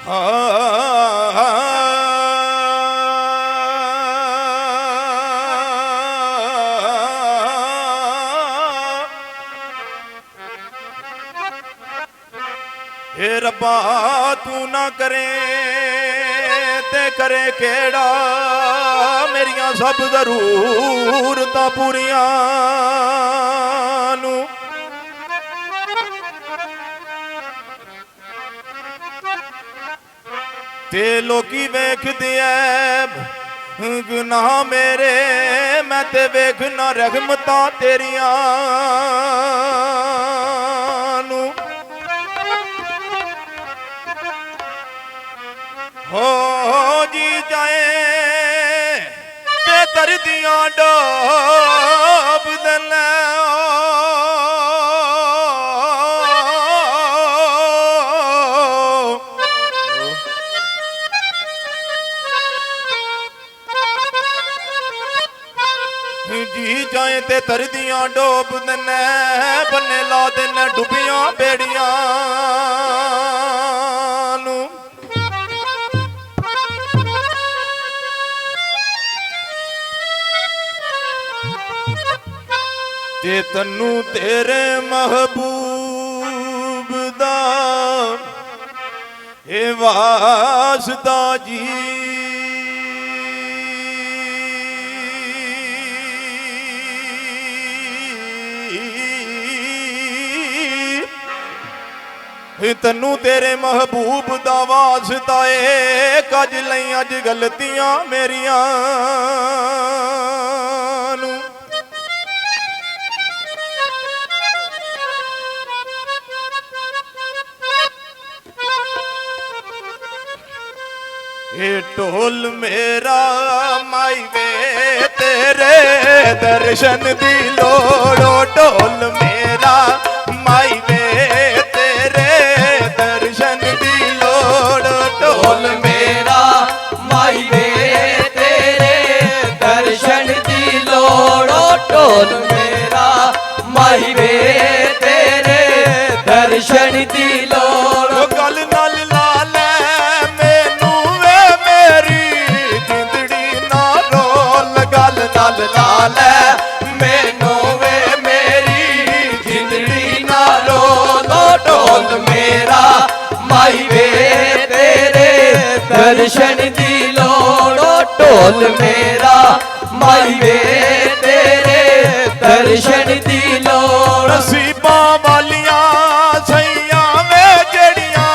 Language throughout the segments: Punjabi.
हे रब्बा तू ना करे ते करे केड़ा मेरियां सब जरूरतां पूरियां नू ते लोकी वेखदे ऐ गुनाह मेरे मैं ते वेखना रहमतां तेरियां नू हो जी जाए ते धरतियां डोब देना जी जाए ते धरतियां डोब देना बन्ने ला देना डुबियां बेड़ियां नू ते तन्नू तेरे महबूब दा ए वास्ता जी तन्नू तेरे महबूब दा वास्ता ए कज लई अज गलतियां मेरियां नू ये ढोल मेरा माई वे तेरे दर्शन दी लोड़ो ढोल मेरा माई वे तेरे दर्शन दी लोड़ ढोल मेरा माई वे तेरे दर्शन दी लोड़ो ढोल मेरा माई वे तेरे दर्शन दी लोड़ गल नाल ला ले मैनू वे मेरी जिंदड़ी ना रोल गल नाल ला ले मैनू वे मेरी जिंदड़ी ना रोलो ढोल मेरा माई वे तेरे दर्शन दी लोड़ो ढोल मेरा माई वे तेरे दर्शन दी लोड़ नसीबां वालियां सैयां वे जड़ियां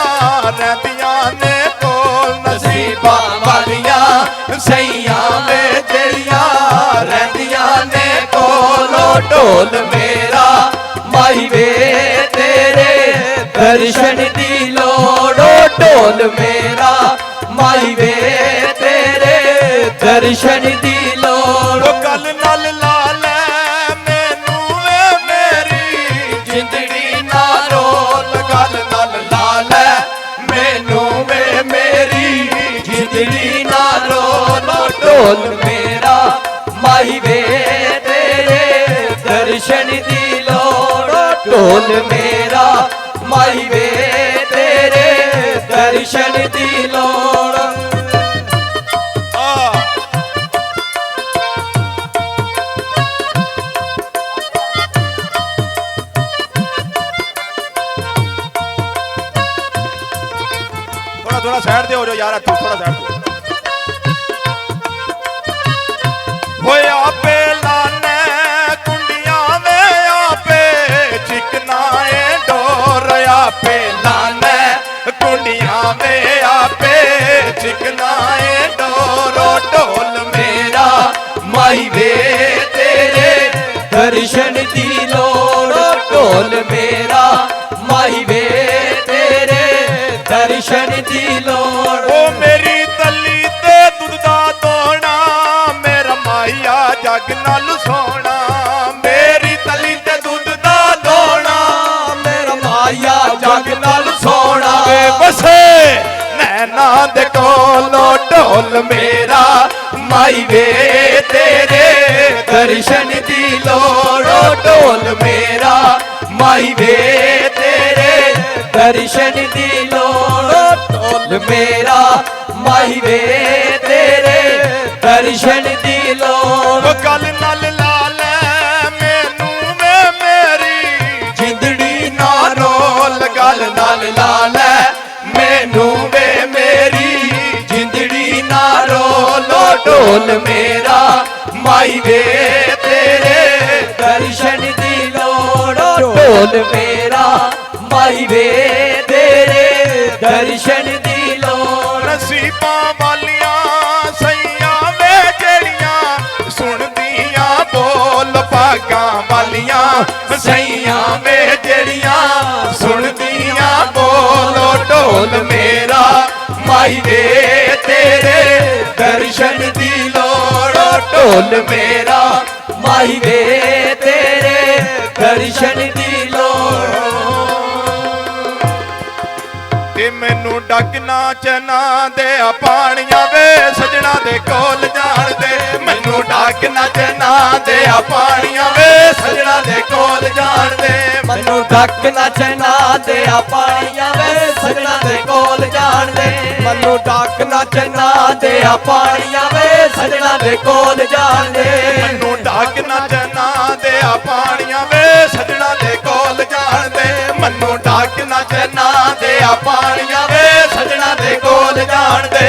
रहिंदियां ने कोल नसीबां वालियां सैयां वे जड़ियां रहिंदियां ने कोलो ढोल मेरा माई वे तेरे दर्शन दी लोड़ो ढोल मेरा माई वे तेरे दर्शन दी लोड़ गल नाल ला ले मैनू वे मेरी जिंदड़ी ना रोल गल नाल ला ले मैनू वे मेरी जिंदड़ी ना रोलो ढोल मेरा माई वे तेरे दर्शन दी लोड़ ढोल मेरा माई वे तेरे दर्शन दी लोड़ थोड़ा साइड दे हो जाओ यार थोड़ा साइड होए आपे लाने कुंडियां में आपे चिकनाए डोर आपे लाने कुंडियां में आपे चिकनाए डोरो ढोल मेरा माई वे तेरे दर्शन दी लोड़ ढोल मेरा माई वे तेरे दर्शन दी लोड़ ओ मेरी तली ते दुध दा दोना मेरा माइया जग नाल सोना मेरी तली ते दुध दा दोना मेरा माया जग नाल सोना बसे नैना दे कोलो ढोल मेरा माई वे तेरे दर्शन दी लोड़ ढोल मेरा माई वे तेरे दर्शन दी लोड़ ढोल ਢੋਲ ਮੇਰਾ ਮਾਈ ਵੇ ਤੇਰੇ ਦਰਸ਼ਨ ਦੀ ਲੋੜ ਉਹ ਗੱਲ ਨਾਲ ਲਾ ਲੈ ਮੈਨੂੰ ਵੇ ਮੇਰੀ ਜਿੰਦੜੀ ਨਾ ਰੋਲ ਗੱਲ ਨਾਲ ਲਾ ਲੈ ਮੈਨੂੰ ਵੇ ਮੇਰੀ ਜਿੰਦੜੀ ਨਾ ਰੋਲੋ ਢੋਲ ਮੇਰਾ ਮਾਈ ਵੇ ਤੇਰੇ ਦਰਸ਼ਨ ਦੀ ਲੋੜ ਢੋਲ ਮੇਰਾ ਮਾਈ ਵੇ ਤੇਰੇ ਦਰਸ਼ਨ ਦੀ ਲੋੜ ਨਸੀਬਾਂ ਵਾਲੀਆਂ ਸਈਆਂ ਵੇ ਜਿਹੜੀਆਂ ਸੁਣਦੀਆਂ ਬੋਲ ਭਾਗਾਂ ਵਾਲੀਆਂ ਸਈਆਂ ਵੇ ਜਿਹੜੀਆਂ ਸੁਣਦੀਆਂ ਬੋਲੋ ਢੋਲ ਮੇਰਾ ਮਾਈ ਵੇ ਤੇਰੇ ਦਰਸ਼ਨ ਦੀ ਲੋੜ ਢੋਲ ਮੇਰਾ ਮਾਈ ਵੇ ਤੇਰੇ ਦਰਸ਼ਨ ਦੀ ਲੋੜ ਤੇ ਮੈਨੂੰ ਡੱਕ ਨਾਚਣਾ ਦੇ ਆ ਪਾਣੀਆਂ ਵੇ ਸਜਣਾ ਦੇ ਕੋਲ ਜਾਣ ਦੇ ਮੈਨੂੰ ਡੱਕ ਨਾਚਣਾ ਦੇ ਆ ਪਾਣੀਆਂ ਵੇ ਸਜਣਾ ਦੇ ਕੋਲ ਜਾਣ ਦੇ ਮੈਨੂੰ ਡੱਕ ਨੱਚਣਾ ਦੇ ਆ ਪਾਣੀਆਂ ਵੇ ਸਜਣਾ ਦੇ ਕੋਲ ਜਾਣ ਦੇ ਮੈਨੂੰ ਡੱਕ ਨੱਚਣਾ ਦੇ ਆ ਪਾਣੀਆਂ ਵੇ ਸਜਣਾ ਦੇ ਕੋਲ ਜਾਣ ਦੇ ਮੈਨੂੰ ਡੱਕ ਨੱਚਣਾ ਦੇ ਆ ਪਾਣੀਆਂ ਵੇ ਸਜਣਾ ਦੇ ਕੋਲ ਜਾਣ ਦੇ ਮੈਨੂੰ ਡੱਕ ਨੱਚਣਾ ਦੇ ਆ ਪਾਣੀਆਂ ਵੇ ਸਜਣਾ ਦੇ ਕੋਲ ਜਾਣ ਦੇ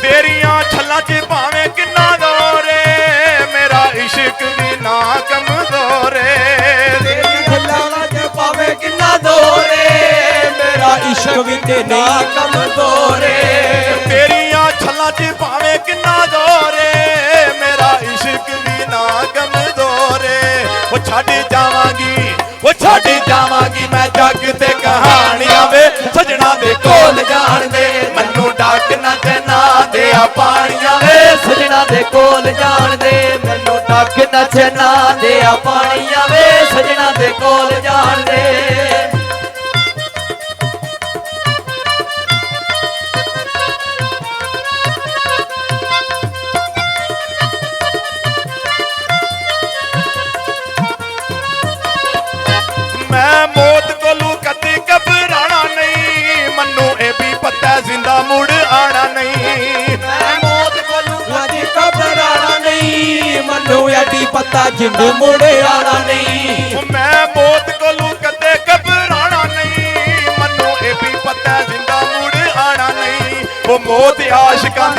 ਤੇਰੀਆਂ ਛੱਲਾਂ 'ਚ ਭਾਵੇਂ ਕਿੰਨਾ ਦੌਰੇ ਮੇਰਾ ਇਸ਼ਕ ਵੀ ਨਾ ਕਮਜ਼ੋਰੇ ਤੇਰੀ ਗੱਲਾਂ 'ਚ ਪਾਵੇ ਕਿੰਨਾ ਦੋਰੇ ਮੇਰਾ ਇਸ਼ਕ ਵੀ ਤੇ ਨਾ ਕਮਜ਼ੋਰੇ ਤੇਰੀਆਂ ਛੱਲਾਂ 'ਚ ਭਾਵੇਂ ਕਿੰਨਾ ਦੌਰੇ ਮੇਰਾ ਇਸ਼ਕ ਵੀ ਨਾ ਕਮਜ਼ੋਰੇ ਉਹ ਛੱਡ ਜਾਵਾਂਗੀ ਉਹ ਛੱਡ ਜਾਵਾਂਗੀ ਮੈਂ ਜੱਗ ਤੇ ਕਹਾਣੀਆਂ ਵੇ ਸਜਣਾ ਦੇ ਕੋਲ ਜਾਣ ਦੇ ਮੈਨੂੰ ਡੱਕ ਨੱਚਣਾ ਦੇ ਆ ਪਾਣੀਆਂ ਵੇ ਸਜਣਾ ਦੇ ਕੋਲ ਜਾਣ ਦੇ ਮੈਨੂੰ ਡੱਕ ਨੱਚਣਾ ਦੇ ਆ ਪਾਣੀਆਂ ਵੇ ਸਜਣਾ ਦੇ ਕੋਲ ਜਾਣ ਦੇ ਮੈਂ ਮੌਤ ਕੋਲੋਂ ਕਦੀ ਘਬਰਾਣਾ ਨਹੀਂ ਮੈਨੂੰ ਇਹ ਵੀ ਪਤਾ ਜ਼ਿੰਦਾ ਮੁੜ ਆਣਾ ਨਹੀਂ ਮੈਂ ਮੌਤ ਕੋਲੋਂ ਕਦੀ ਘਬਰਾਣਾ ਨਹੀਂ ਮੈਨੂੰ ਐਡੀ ਪਤਾ ਜਿੰਦ ਮੁੜ ਆਣਾ ਨਹੀਂ ਮੈਂ ਮੌਤ ਕੋਲੋਂ ਕਦੇ ਘਬਰਾਣਾ ਨਹੀਂ ਮੈਨੂੰ ਇਹ ਵੀ ਪਤਾ ਜ਼ਿੰਦਾ ਮੁੜ ਆਣਾ ਨਹੀਂ ਉਹ ਮੌਤ ਆਸ਼ਿਕਾਂ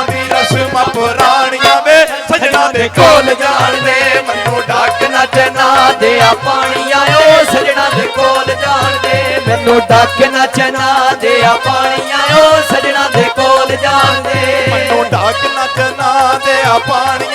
ਦੀ ਰਸਮਾਂ ਪੁਰਾਣੀਆਂ ਵੇ ਸਜਣਾ ਦੇ ਕੋਲ ਜਾਣ ਦੇ ਮੈਨੂੰ ਡੱਕ ਨੱਚਣਾ ਦੇ ਆ ਪਾਣੀਆਂ ਓ ਸਜਣਾ ਦੇ ਕੋਲ ਜਾਣ ਦੇ ਮੈਨੂੰ ਡੱਕ ਨੱਚਣਾ ਦੇ ਆ ਪਾਣੀਆਂ ਓ ਸਜਣਾ ਦੇ ਕੋਲ ਜਾਣ ਦੇ ਮੈਨੂੰ ਡੱਕ ਨੱਚਣਾ ਦੇ ਆ ਪਾਣੀ